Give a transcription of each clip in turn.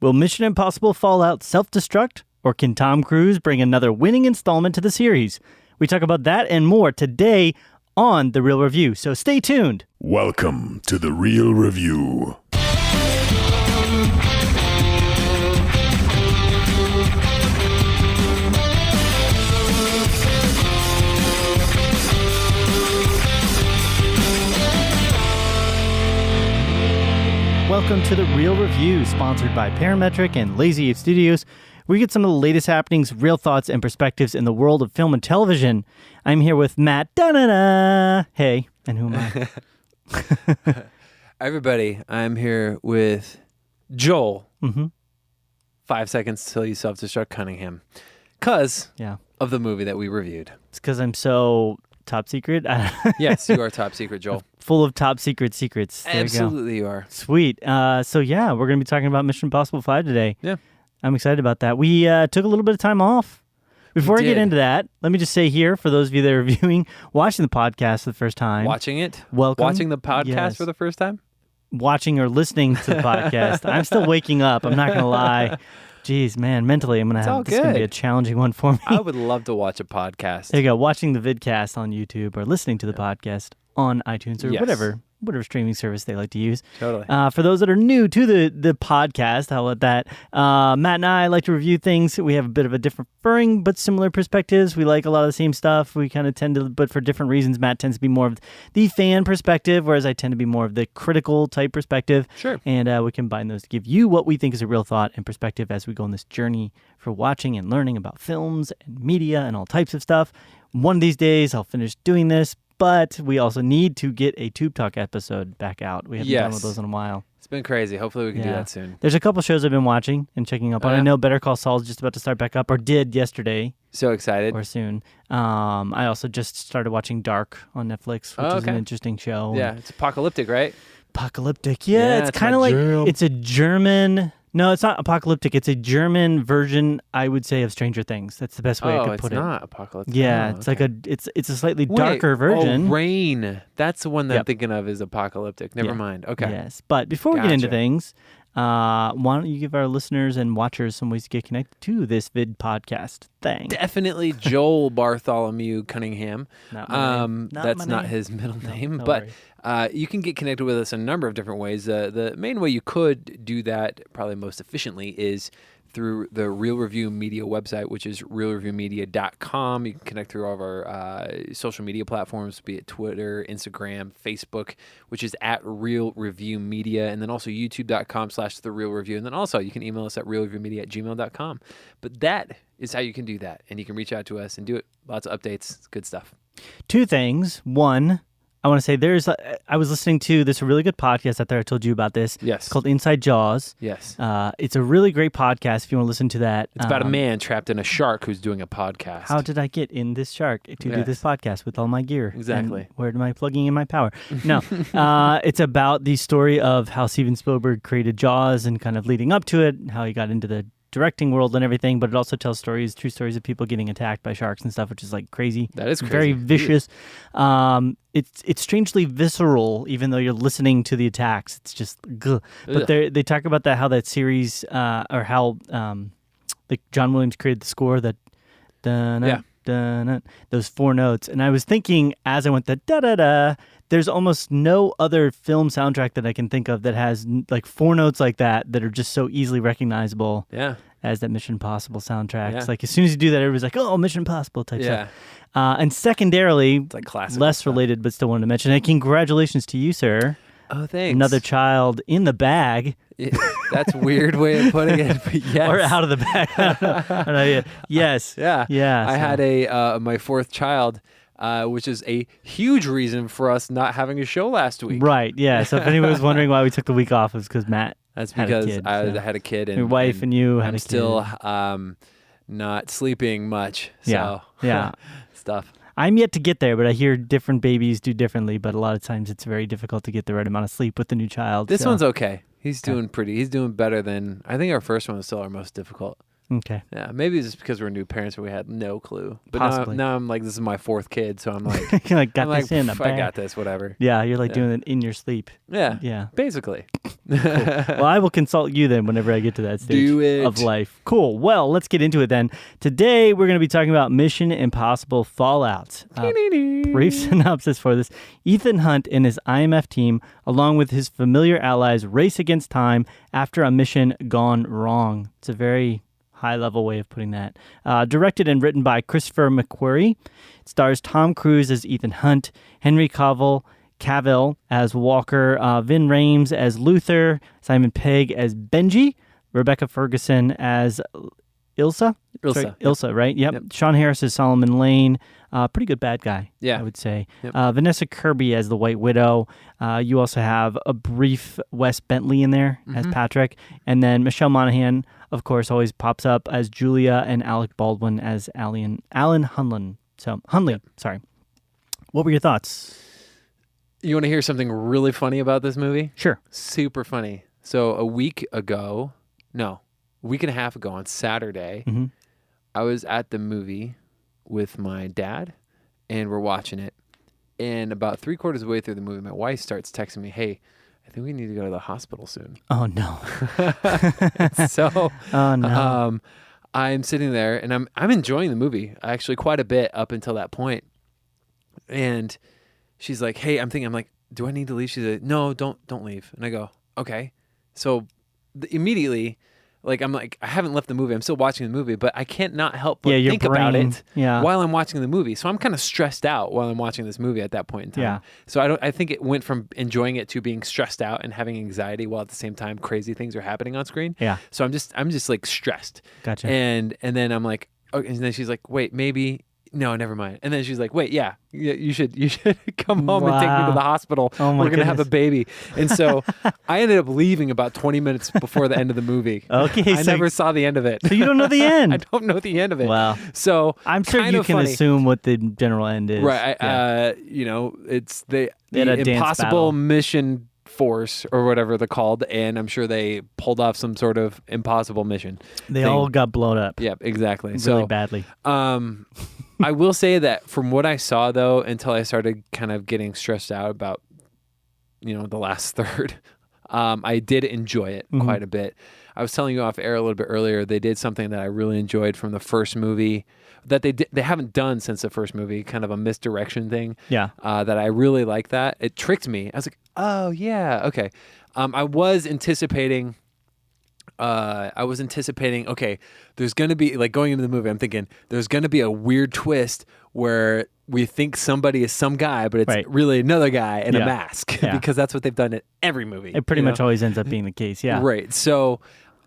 Will Mission Impossible Fallout self-destruct, or can Tom Cruise bring another winning installment to the series? We talk about that and more today on The Real Review, so stay tuned. Welcome to The Real Review. Welcome to The Real Review, sponsored by Parametric and Lazy 8 Studios. We get some of the latest happenings, real thoughts, and perspectives in the world of film and television. I'm here with Matt. Da-da-da. Hey, and who am I? Everybody, I'm here with Joel. 5 seconds till you self-destruct Cunningham. Because of the movie that we reviewed. It's because I'm so top secret. Yes, you are top secret, Joel. Full of top secret secrets. There Absolutely you are. Sweet. So yeah, we're going to be talking about Mission Impossible 5 today. Yeah. I'm excited about that. We took a little bit of time off. Before I get into that, let me just say here, for those of you that are viewing, watching the podcast for the first time. Watching it? Welcome. Watching the podcast for the first time? Watching or listening to the podcast. I'm still waking up. I'm not going to lie. Jeez, man, mentally, I'm going to have this is going to be a challenging one for me. I would love to watch a podcast. There you go. Watching the vidcast on YouTube or listening to the podcast on iTunes or whatever streaming service they like to use. Totally. For those that are new to the podcast, how about that? Matt and I like to review things. We have a bit of a differing but similar perspectives. We like a lot of the same stuff. We kind of tend to, but for different reasons. Matt tends to be more of the fan perspective, whereas I tend to be more of the critical type perspective. Sure. And we combine those to give you what we think is a real thought and perspective as we go on this journey for watching and learning about films and media and all types of stuff. One of these days, I'll finish doing this. But we also need to get a Tube Talk episode back out. We haven't done with those in a while. It's been crazy. Hopefully we can do that soon. There's a couple shows I've been watching and checking up on. I know Better Call Saul is just about to start back up, or did yesterday. So excited. Or soon. I also just started watching Dark on Netflix, which is an interesting show. Yeah, it's apocalyptic, right? Apocalyptic. Yeah, it's kind of like, it's a German... No, it's not apocalyptic. It's a German version, I would say, of Stranger Things. That's the best way I could put it. Oh, it's not apocalyptic. Yeah, it's like it's a slightly darker version. Oh, Rain. That's the one that I'm thinking of is apocalyptic. Never mind. Okay. Yes, but before we get into things, why don't you give our listeners and watchers some ways to get connected to this vid podcast thing? Definitely Joel Bartholomew Cunningham. That's not his middle name, but you can get connected with us in a number of different ways. The main way you could do that, probably most efficiently, is through the Real Review Media website, which is realreviewmedia.com. You can connect through all of our social media platforms, be it Twitter, Instagram, Facebook, which is at Real Review Media, and then also youtube.com/TheRealReview. And then also you can email us at realreviewmedia@gmail.com. But that is how you can do that. And you can reach out to us and do it. Lots of updates. It's good stuff. Two things. One, I want to say I was listening to this really good podcast out there. I told you about this. Yes. It's called Inside Jaws. Yes. It's a really great podcast if you want to listen to that. It's about a man trapped in a shark who's doing a podcast. How did I get in this shark to do this podcast with all my gear? Exactly. And where am I plugging in my power? No. It's about the story of how Steven Spielberg created Jaws and kind of leading up to it, how he got into the directing world and everything, but it also tells true stories of people getting attacked by sharks and stuff, which is like crazy. That is crazy. Very vicious. It's strangely visceral, even though you're listening to the attacks. It's just, ugh. But they talk about how that series, or how John Williams created the score, that those four notes. And I was thinking as I went the da-da-da, there's almost no other film soundtrack that I can think of that has like four notes like that are just so easily recognizable as that Mission Impossible soundtrack. It's like as soon as you do that, everybody's like, oh, Mission Impossible type stuff. And secondarily, it's like classic less related, but still wanted to mention, and congratulations to you, sir. Oh, thanks. Another child in the bag. That's a weird way of putting it, but yes. Or out of the bag. I don't know. Yes. Yeah. Yeah. I had my fourth child, which is a huge reason for us not having a show last week. Right, yeah. So if anyone was wondering why we took the week off, it was because Matt That's had because a kid, I had a kid. And your wife and you had a kid. I'm still not sleeping much. So yeah. Stuff. I'm yet to get there, but I hear different babies do differently, but a lot of times it's very difficult to get the right amount of sleep with the new child. This one's okay. He's doing better than, I think our first one was still our most difficult. Okay. Yeah, maybe it's just because we're new parents and we had no clue. But Possibly. now I'm like, this is my 4th kid, so I'm like, I got this, whatever. Yeah, you're like doing it in your sleep. Yeah, basically. Cool. Well, I will consult you then whenever I get to that stage of life. Cool. Well, let's get into it then. Today, we're going to be talking about Mission Impossible Fallout. Brief synopsis for this. Ethan Hunt and his IMF team, along with his familiar allies, race against time after a mission gone wrong. It's a very high-level way of putting that. Directed and written by Christopher McQuarrie. It stars Tom Cruise as Ethan Hunt, Henry Cavill as Walker, Vin Rhames as Luther, Simon Pegg as Benji, Rebecca Ferguson as Ilsa. Ilsa, right? Yep. Sean Harris as Solomon Lane. Pretty good bad guy, I would say. Yep. Vanessa Kirby as the White Widow. You also have a brief Wes Bentley in there as Patrick. And then Michelle Monaghan, of course, always pops up as Julia, and Alec Baldwin as Alan Hunley. Sorry. What were your thoughts? You want to hear something really funny about this movie? Sure. Super funny. So a week and a half ago on Saturday, I was at the movie with my dad, and we're watching it. And about 3/4 of the way through the movie, my wife starts texting me, "Hey, I think we need to go to the hospital soon." Oh, no. So, oh, no. I'm sitting there, and I'm enjoying the movie actually quite a bit up until that point. And she's like, "Hey, I'm like, do I need to leave?" She's like, "No, don't leave." And I go, "Okay." So immediately, like, I'm like, I haven't left the movie. I'm still watching the movie, but I can't not help but think about it while I'm watching the movie. So I'm kind of stressed out while I'm watching this movie at that point in time. Yeah. So I think it went from enjoying it to being stressed out and having anxiety while at the same time crazy things are happening on screen. Yeah. So I'm just like stressed. Gotcha. And then I'm like, okay, and then she's like, "Wait, maybe." No, never mind. And then she's like, "Wait, yeah, you should come home and take me to the hospital. Oh my We're going to have a baby." And so I ended up leaving about 20 minutes before the end of the movie. Okay. I never saw the end of it. So you don't know the end? I don't know the end of it. Wow. So I'm sure you can assume what the general end is. Right. It's the Impossible Mission Force or whatever they're called, and I'm sure they pulled off some sort of impossible mission. They all got blown up. Yep, exactly. Really badly. I will say that from what I saw, though, until I started kind of getting stressed out about, the last third, I did enjoy it quite a bit. I was telling you off air a little bit earlier, they did something that I really enjoyed from the first movie that they haven't done since the first movie, kind of a misdirection thing. Yeah. That I really like that. It tricked me. I was like, oh, yeah, okay. I was anticipating, okay, there's going to be, like, going into the movie, I'm thinking, there's going to be a weird twist where we think somebody is some guy, but it's really another guy in a mask, because that's what they've done in every movie. It pretty much always ends up being the case, yeah. Right, so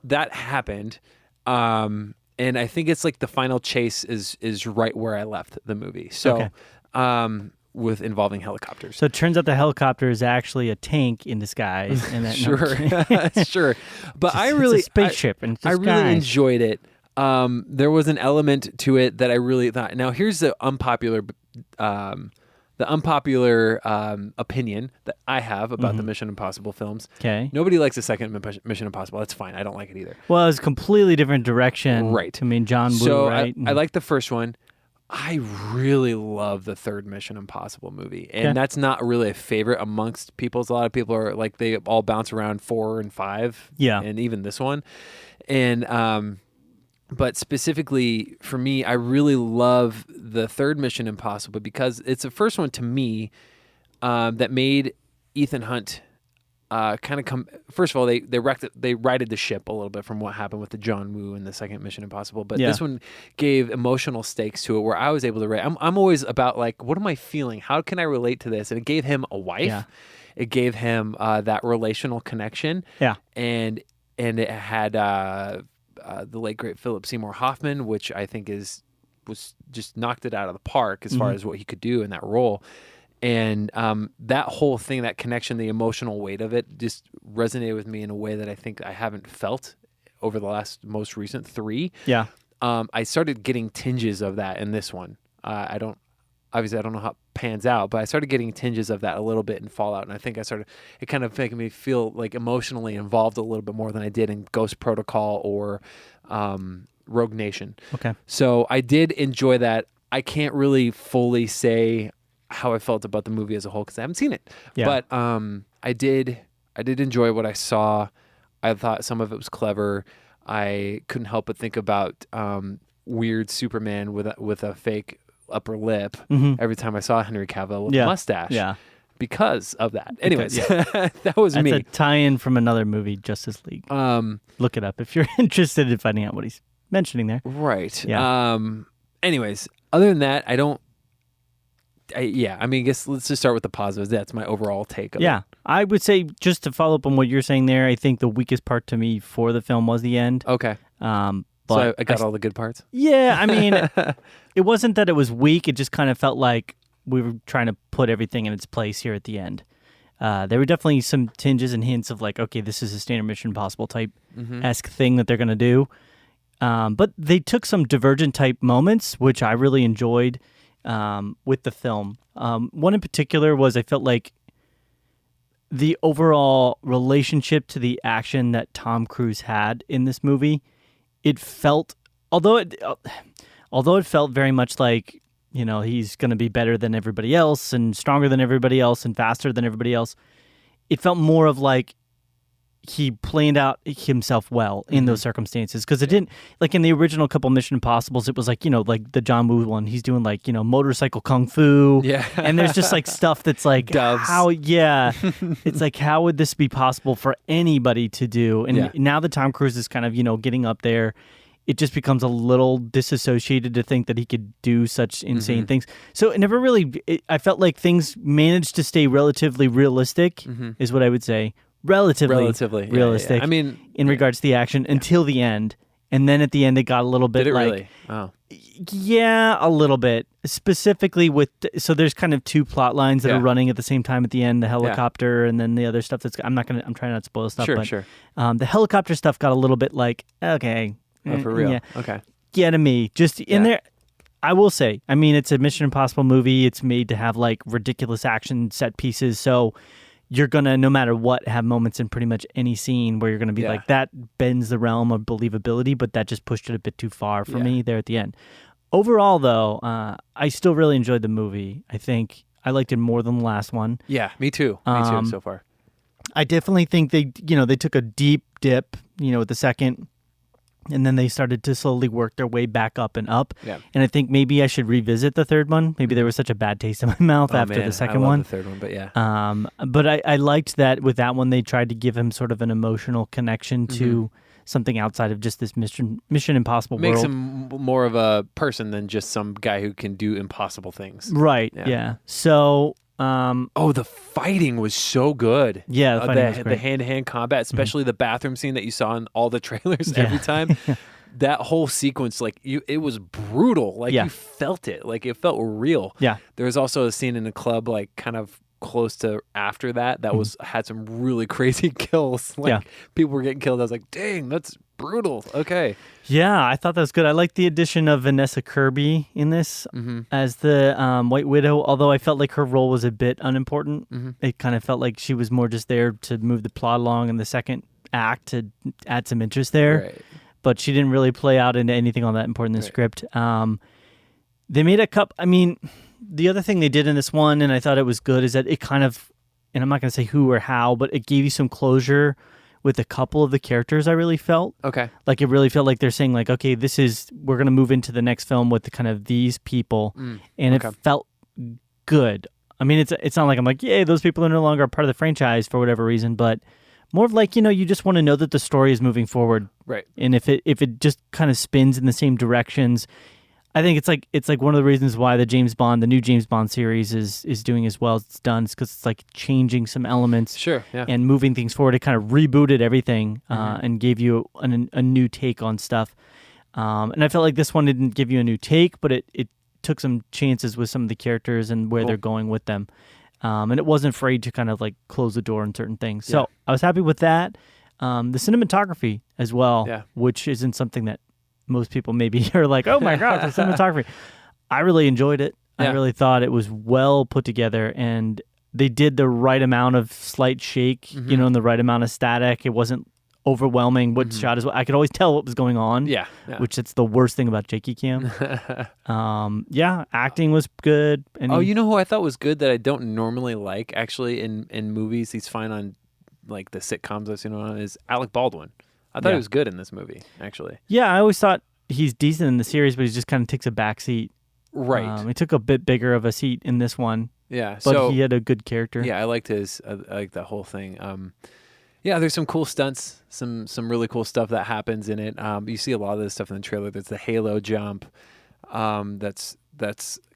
that happened, and I think it's like the final chase is right where I left the movie, so... Okay. With involving helicopters. So it turns out the helicopter is actually a tank in disguise. And that, Sure. But it's a spaceship in disguise. I really enjoyed it. There was an element to it that I really thought. Now, here's the unpopular opinion that I have about the Mission Impossible films. Okay. Nobody likes the second Mission Impossible. That's fine. I don't like it either. Well, it's a completely different direction. Right. I mean, John Woo, right? I like the first one. I really love the third Mission Impossible movie. And that's not really a favorite amongst people. A lot of people are like, they all bounce around 4 and 5. Yeah. And even this one. And, but specifically for me, I really love the third Mission Impossible because it's the first one to me that made Ethan Hunt kind of come. First of all, they righted the ship a little bit from what happened with the John Woo in the second Mission Impossible, but this one gave emotional stakes to it where I was able to write. I'm always about like, what am I feeling? How can I relate to this? And it gave him a wife. Yeah. It gave him that relational connection. Yeah, and it had the late great Philip Seymour Hoffman, which I think was just knocked it out of the park as far as what he could do in that role. And that whole thing, that connection, the emotional weight of it just resonated with me in a way that I think I haven't felt over the most recent 3. Yeah. I started getting tinges of that in this one. I don't know how it pans out, but I started getting tinges of that a little bit in Fallout. And I think it kind of making me feel like emotionally involved a little bit more than I did in Ghost Protocol or Rogue Nation. Okay. So I did enjoy that. I can't really fully say how I felt about the movie as a whole because I haven't seen it. Yeah. But I did enjoy what I saw. I thought some of it was clever. I couldn't help but think about weird Superman with a fake upper lip every time I saw Henry Cavill with a mustache. Yeah. Because of that. Anyways, that was me. That's a tie-in from another movie, Justice League. Look it up if you're interested in finding out what he's mentioning there. Right. Yeah. Anyways, other than that, I guess let's just start with the positives. That's my overall take of it. I would say, just to follow up on what you're saying there, I think the weakest part to me for the film was the end. Okay. But so I got all the good parts? Yeah, I mean, it wasn't that it was weak. It just kind of felt like we were trying to put everything in its place here at the end. There were definitely some tinges and hints of like, okay, this is a standard Mission Impossible type-esque thing that they're going to do. But they took some Divergent type moments, which I really enjoyed with the film. One in particular was I felt like the overall relationship to the action that Tom Cruise had in this movie, it felt, although it felt very much like, you know, he's going to be better than everybody else and stronger than everybody else and faster than everybody else, it felt more of like he planned out himself well in those circumstances. Because it didn't, like in the original couple Mission Impossibles, it was like, you know, like the John Woo one, he's doing like, you know, motorcycle kung fu. Yeah. And there's just like stuff that's like, doves. It's like, how would this be possible for anybody to do? And now that Tom Cruise is kind of, you know, getting up there, it just becomes a little disassociated to think that he could do such insane things. So it never really, I felt like things managed to stay relatively realistic, is what I would say. Relatively realistic. Yeah. I mean, in regards to the action until the end. And then at the end, it got a little bit Did it like, really? Oh. Yeah, a little bit. Specifically with, so there's kind of two plot lines that are running at the same time at the end, the helicopter and then the other stuff that's, I'm trying not to spoil stuff, but the helicopter stuff got a little bit like, okay. Oh, for real? Yeah. Okay. Yeah, to me. Just in there, I will say, I mean, it's a Mission Impossible movie. It's made to have like ridiculous action set pieces. So you're going to, no matter what, have moments in pretty much any scene where you're going to be like, that bends the realm of believability, but that just pushed it a bit too far for me there at the end. Overall, though, I still really enjoyed the movie. I think I liked it more than the last one. Yeah, me too. Me too so far. I definitely think they took a deep dip, with the second. And then they started to slowly work their way back up and up. Yeah. And I think maybe I should revisit the third one. Maybe there was such a bad taste in my mouth after the second one. The third one, but yeah. But I liked that with that one, they tried to give him sort of an emotional connection to something outside of just this Mission Impossible world. Makes him more of a person than just some guy who can do impossible things. Right, yeah. So... the fighting was so good. Yeah, the fighting was great. The hand-to-hand combat, especially the bathroom scene that you saw in all the trailers every time. That whole sequence, it was brutal. You felt it. It felt real. Yeah. There was also a scene in a club, kind of close to after that had some really crazy kills. People were getting killed. I was like, dang, that's brutal. Okay. Yeah, I thought that was good. I liked the addition of Vanessa Kirby in this as the White Widow, although I felt like her role was a bit unimportant. It kind of felt like she was more just there to move the plot along in the second act to add some interest there. Right. But she didn't really play out into anything all that important in the script. They made the other thing they did in this one, and I thought it was good, is that it kind of, and I'm not going to say who or how, but it gave you some closure with a couple of the characters, I really felt. Okay. It really felt like they're saying, okay, we're going to move into the next film with the kind of these people, and it felt good. I mean, it's not like I'm like, yay, those people are no longer a part of the franchise for whatever reason, but more of you just want to know that the story is moving forward. Right. And if it just kind of spins in the same directions, I think it's like one of the reasons why the new James Bond series is doing as well as it's done, is because it's changing some elements, and moving things forward. It kind of rebooted everything and gave you a new take on stuff. And I felt like this one didn't give you a new take, but it took some chances with some of the characters and where they're going with them. And it wasn't afraid to kind of close the door on certain things. So I was happy with that. The cinematography as well, which isn't something that most people maybe are like, oh my God, the cinematography. I really enjoyed it. Yeah. I really thought it was well put together, and they did the right amount of slight shake, and the right amount of static. It wasn't overwhelming. What shot is what? I could always tell what was going on. Yeah. Which it's the worst thing about shaky cam. Acting was good. You know who I thought was good that I don't normally like actually in movies? He's fine on like the sitcoms I've seen on is Alec Baldwin. I thought he was good in this movie actually. Yeah, I always thought he's decent in the series, but he just kind of takes a back seat. Right. He took a bit bigger of a seat in this one. Yeah. But he had a good character. Yeah, I liked I liked the whole thing. Yeah, there's some cool stunts, some really cool stuff that happens in it. You see a lot of this stuff in the trailer. There's the halo jump. That's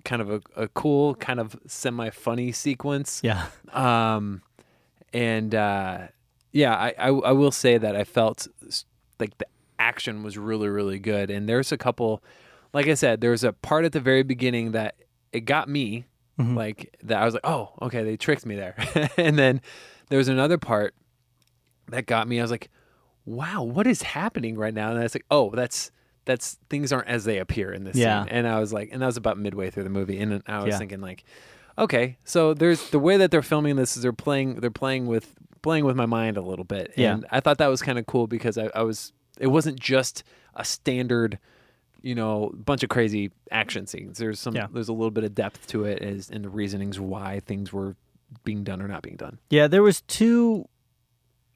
kind of a cool, kind of semi-funny sequence. Yeah. I will say that I felt like the action was really, really good. And there's a couple, like I said, there's a part at the very beginning that it got me, like that I was like, oh, okay, they tricked me there. And then there was another part that got me. I was like, wow, what is happening right now? And I was like, oh, that's things aren't as they appear in this scene. And I was like, and that was about midway through the movie. And I was thinking like, okay, so there's the way that they're filming this is they're playing with my mind a little bit. And I thought that was kind of cool because it wasn't just a standard, bunch of crazy action scenes. There's a little bit of depth to it in the reasonings why things were being done or not being done. Yeah, there was two.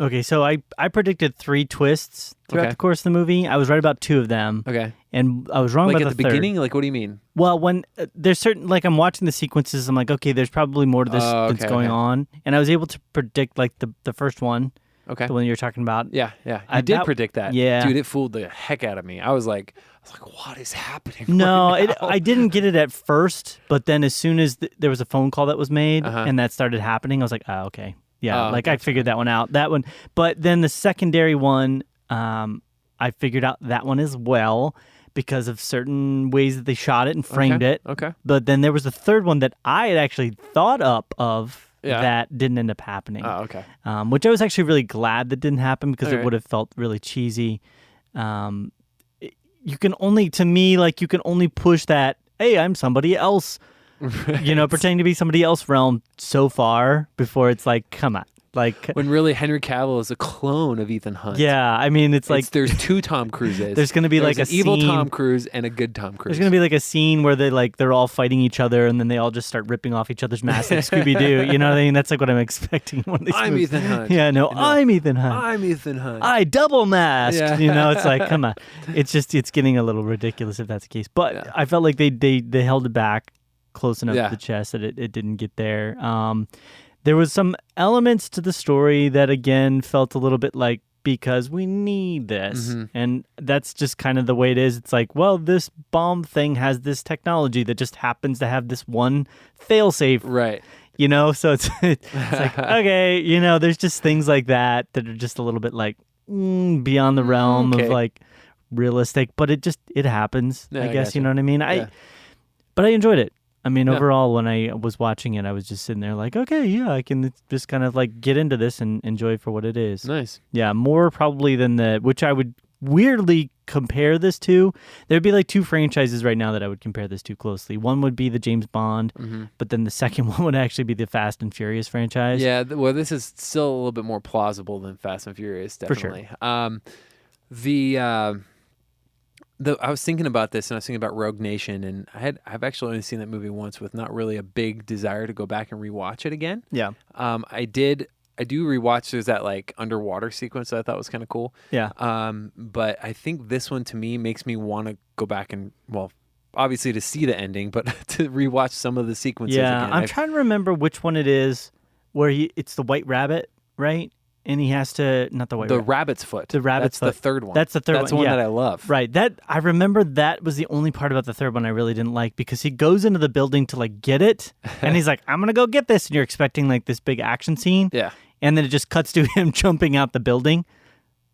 Okay, so I predicted 3 twists throughout the course of the movie. I was right about 2 of them. Okay. And I was wrong about the third. Like at the beginning? Like, what do you mean? Well, when there's certain, like I'm watching the sequences, I'm like, okay, there's probably more to this that's going on. And I was able to predict like the first one. Okay. The one you're talking about. Yeah. I did predict that. Yeah. Dude, it fooled the heck out of me. I was like, what is happening? No, right now? I didn't get it at first, but then as soon as there was a phone call that was made and that started happening, I was like, oh, okay. Yeah, I figured that one out. That one, but then the secondary one, I figured out that one as well because of certain ways that they shot it and framed it. Okay. But then there was a third one that I had actually thought up of that didn't end up happening. Oh, okay. Which I was actually really glad that didn't happen because it would have felt really cheesy. You can only push that, hey, I'm somebody else. Right. Pretending to be somebody else realm so far before it's like, come on. Like when really Henry Cavill is a clone of Ethan Hunt. Yeah, I mean it's like there's 2 Tom Cruises. There's going to be like an evil scene, Tom Cruise and a good Tom Cruise. There's going to be like a scene where they're all fighting each other and then they all just start ripping off each other's masks like Scooby Doo. You know what I mean? That's like what I'm expecting in one of these I'm movies. Ethan Hunt. Yeah, no, I'm Ethan Hunt. I'm Ethan Hunt. I double masked. Yeah. It's like, come on. It's getting a little ridiculous if that's the case. But I felt like they held it back close enough to the chest that it didn't get there. There was some elements to the story that again felt a little bit like because we need this, and that's just kind of the way it is. It's like, well, this bomb thing has this technology that just happens to have this one failsafe, right? So it's like okay, there's just things like that are just a little bit like beyond the realm of like realistic, but it happens. I guess gotcha. You know what I mean. But I enjoyed it. I mean, overall, when I was watching it, I was just sitting there like, okay, yeah, I can just kind of like get into this and enjoy it for what it is. Nice. Yeah, more probably than which I would weirdly compare this to. There'd be like 2 franchises right now that I would compare this to closely. One would be the James Bond, but then the second one would actually be the Fast and Furious franchise. Yeah, well, this is still a little bit more plausible than Fast and Furious, definitely. For sure. I was thinking about this, and I was thinking about Rogue Nation, and I've actually only seen that movie once with not really a big desire to go back and rewatch it again. Yeah. I do rewatch. There's that like underwater sequence that I thought was kind of cool. Yeah. But I think this one to me makes me want to go back and, well, obviously to see the ending, but to rewatch some of the sequences again. I'm trying to remember which one it is where it's the White Rabbit, right? And he has to, not the white rabbit. Rabbit's foot. The rabbit's foot. That's the third one. That's the third one. That's the one that I love. Right. I remember that was the only part about the third one I really didn't like because he goes into the building to like get it and he's like, I'm going to go get this. And you're expecting like this big action scene. Yeah. And then it just cuts to him jumping out the building.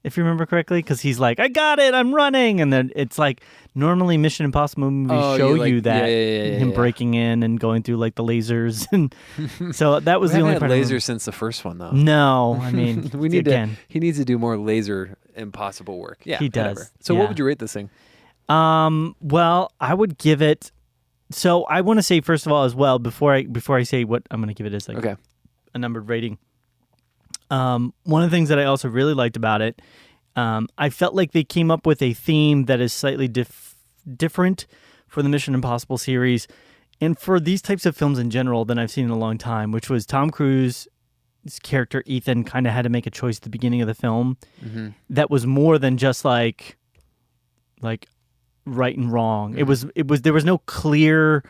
If you remember correctly, because he's like, I got it, I'm running. And then it's like, normally Mission Impossible movies show you that, him breaking in and going through like the lasers. And so that was the only part. Lasers since the first one, though. No, I mean, he needs to do more laser Impossible work. Yeah, he does. Whatever. So what would you rate this thing? Well, I would give it, so I want to say, first of all, as well, before I say what I'm going to give it as like a numbered rating. One of the things that I also really liked about it I felt like they came up with a theme that is slightly different for the Mission Impossible series and for these types of films in general than I've seen in a long time, which was Tom Cruise's character Ethan kind of had to make a choice at the beginning of the film that was more than just like right and wrong. It was there was no clear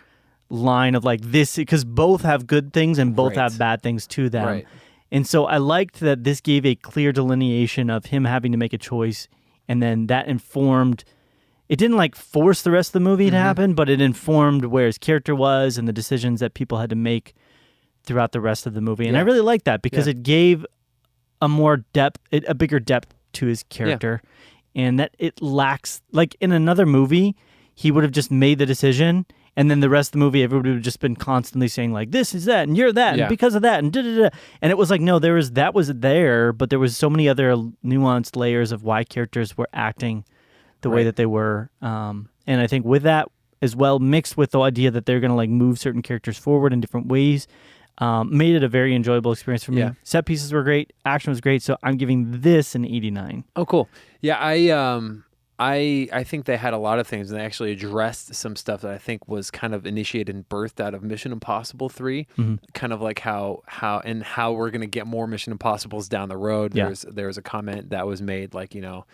line of like this, because both have good things and both have bad things to them. Right. And so I liked that this gave a clear delineation of him having to make a choice, and then that informed. It didn't like force the rest of the movie to happen, but it informed where his character was and the decisions that people had to make throughout the rest of the movie. And I really liked that because it gave a more depth, a bigger depth to his character, and that it lacks, like in another movie, he would have just made the decision, and then the rest of the movie, everybody would have just been constantly saying like, this is that, and you're that, and because of that, and da-da-da. And it was like, no, that was there, but there was so many other nuanced layers of why characters were acting the way that they were. And I think with that as well, mixed with the idea that they're going to like move certain characters forward in different ways, made it a very enjoyable experience for me. Yeah. Set pieces were great. Action was great. So I'm giving this an 89. Oh, cool. Yeah, I think they had a lot of things, and they actually addressed some stuff that I think was kind of initiated and birthed out of Mission Impossible 3, kind of like how we're going to get more Mission Impossibles down the road. There was a comment that was made like, you know,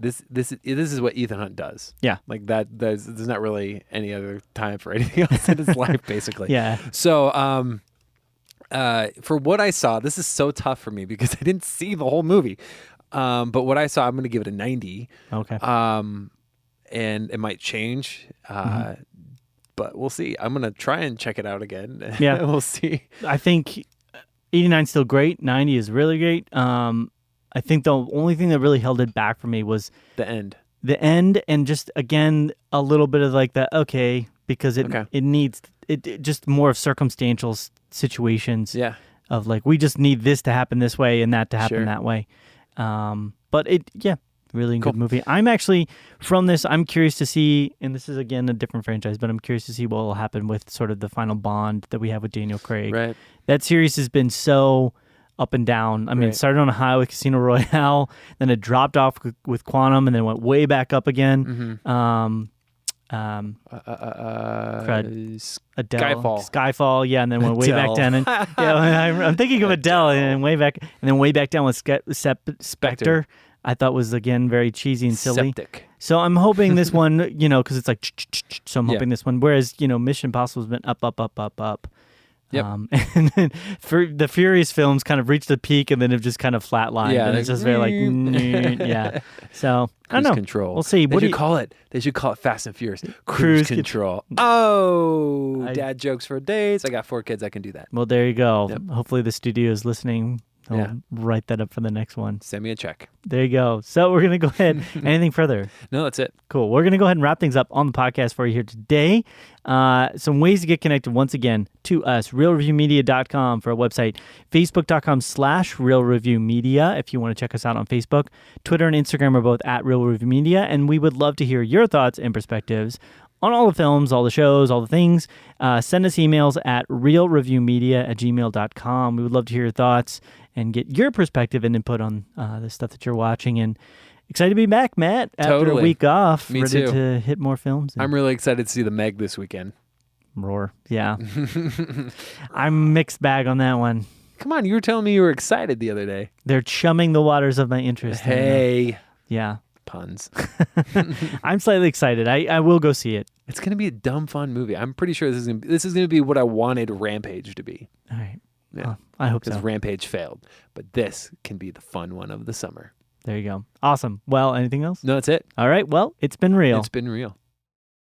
this is what Ethan Hunt does. Yeah. Like there's not really any other time for anything else in his life, basically. Yeah. So, for what I saw, this is so tough for me because I didn't see the whole movie. But what I saw, I'm going to give it a 90. Okay. And it might change. But we'll see. I'm going to try and check it out again. Yeah. We'll see. I think 89 is still great. 90 is really great. I think the only thing that really held it back for me was the end. And just, again, a little bit of like that, because it needs it just more of circumstantial situations. Yeah. Of like, we just need this to happen this way and that to happen that way. But really good movie. I'm actually, from this, I'm curious to see, and this is again a different franchise, but I'm curious to see what will happen with sort of the final bond that we have with Daniel Craig. Right. That series has been so up and down. I mean, it started on a high with Casino Royale, then it dropped off with Quantum, and then went way back up again. Adele, Skyfall, yeah, and then went way back down. And I'm thinking of Adele, and then way back down with Spectre. I thought was again very cheesy and silly. Septic. So I'm hoping this one, because it's like, so I'm hoping this one. Whereas Mission Impossible's been up. Yep. And then for the Furious films kind of reached the peak and then have just kind of flatlined. Yeah, and it's just very like, yeah. So I don't know. Control. We'll see. What do you call it? They should call it Fast and Furious. Cruise Control. Dad jokes for days. I got 4 kids. I can do that. Well, there you go. Yep. Hopefully the studio is listening. I'll write that up for the next one. Send me a check. There you go. So we're going to go ahead. Anything further? No, that's it. Cool. We're going to go ahead and wrap things up on the podcast for you here today. Some ways to get connected once again to us. RealReviewMedia.com for our website. Facebook.com/RealReviewMedia if you want to check us out on Facebook. Twitter and Instagram are both @RealReviewMedia, and we would love to hear your thoughts and perspectives on all the films, all the shows, all the things. Send us emails at realreviewmedia@gmail.com. We would love to hear your thoughts and get your perspective and input on the stuff that you're watching. And excited to be back, Matt, after a week off. Me ready too. to hit more films. I'm really excited to see The Meg this weekend. Roar. Yeah. I'm mixed bag on that one. Come on, you were telling me you were excited the other day. They're chumming the waters of my interest. Hey. Yeah. Puns. I'm slightly excited. I will go see it. It's going to be a dumb fun movie. I'm pretty sure this is going to be what I wanted Rampage to be. All right. Yeah. Well, I hope so. Because Rampage failed. But this can be the fun one of the summer. There you go. Awesome. Well, anything else? No, that's it. All right. Well, it's been real. It's been real.